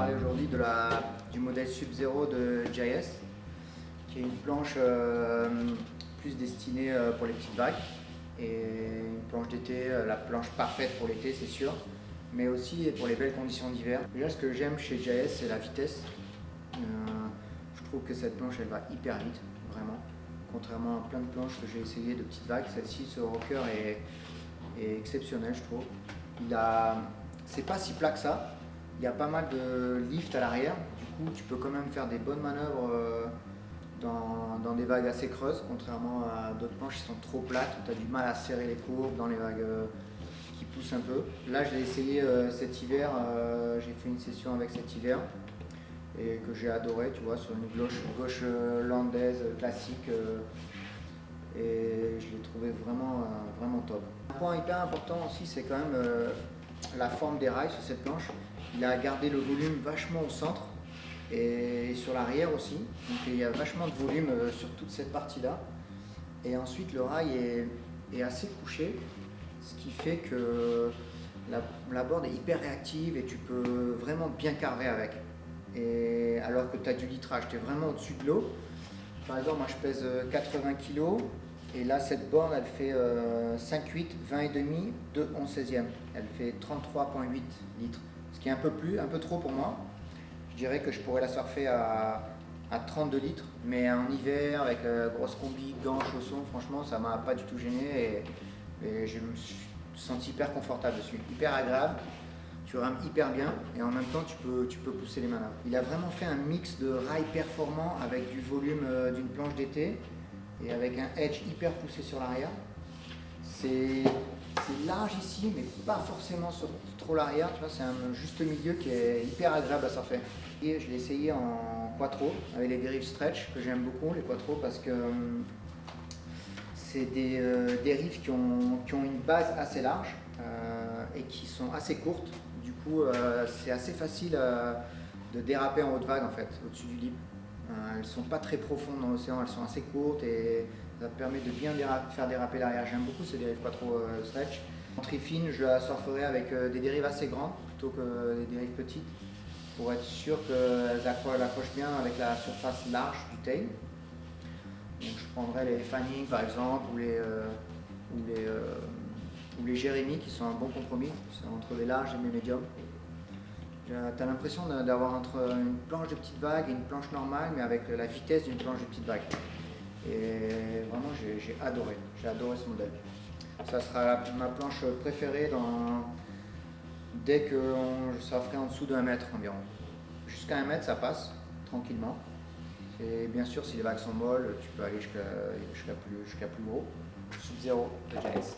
parler aujourd'hui du modèle Sub-Zero de JS, qui est une planche plus destinée pour les petites vagues et une planche d'été, la planche parfaite pour l'été c'est sûr, mais aussi pour les belles conditions d'hiver. Déjà ce que j'aime chez JS c'est la vitesse. Je trouve que cette planche elle va hyper vite, vraiment. Contrairement à plein de planches que j'ai essayé de petites vagues, celle-ci, ce rocker est exceptionnel je trouve. C'est pas si plat que ça, il y a pas mal de lift à l'arrière, du coup tu peux quand même faire des bonnes manœuvres dans des vagues assez creuses, contrairement à d'autres planches qui sont trop plates, où tu as du mal à serrer les courbes dans les vagues qui poussent un peu. Là je l'ai essayé cet hiver, j'ai fait une session avec cet hiver et que j'ai adoré, tu vois, sur une gauche landaise classique et je l'ai trouvé vraiment top. Un point hyper important aussi c'est quand même la forme des rails sur cette planche. Il a gardé le volume vachement au centre et sur l'arrière aussi, donc il y a vachement de volume sur toute cette partie là, et ensuite le rail est assez couché, ce qui fait que la board est hyper réactive et tu peux vraiment bien carver avec, et alors que tu as du litrage, tu es vraiment au-dessus de l'eau. Par exemple moi je pèse 80 kg et là cette borne elle fait 5,8, 20,5, 2 11 16e, elle fait 33,8 litres, ce qui est un peu trop pour moi. Je dirais que je pourrais la surfer à 32 litres, mais en hiver, avec grosse combi, gants, chaussons, franchement, ça m'a pas du tout gêné et je me suis senti hyper confortable dessus, hyper agréable. Tu rames hyper bien et en même temps, tu peux pousser les manœuvres. Il a vraiment fait un mix de rails performants avec du volume d'une planche d'été et avec un edge hyper poussé sur l'arrière. C'est large ici, mais pas forcément sur trop l'arrière, tu vois, c'est un juste milieu qui est hyper agréable à surfer. Et je l'ai essayé en quattro, avec les dérives stretch, que j'aime beaucoup, les quattro, parce que c'est des dérives qui ont une base assez large et qui sont assez courtes. Du coup, c'est assez facile de déraper en haute vague, en fait, au-dessus du lip. Elles sont pas très profondes dans l'océan, elles sont assez courtes et ça permet de bien faire déraper l'arrière. J'aime beaucoup ces dérives quattro stretch. En trifine, je la surferai avec des dérives assez grandes plutôt que des dérives petites, pour être sûr qu'elles accrochent bien avec la surface large du tail. Donc je prendrai les Fanning par exemple, ou les Jérémy qui sont un bon compromis, c'est entre les larges et les médiums. Tu as l'impression d'avoir entre une planche de petite vague et une planche normale, mais avec la vitesse d'une planche de petite vague. Et vraiment, j'ai adoré ce modèle. Ça sera ma planche préférée dès que je surferai en dessous d'1 mètre environ. Jusqu'à 1 mètre, ça passe tranquillement. Et bien sûr, si les vagues sont molles, tu peux aller jusqu'à plus gros. Sub-Zero de JS.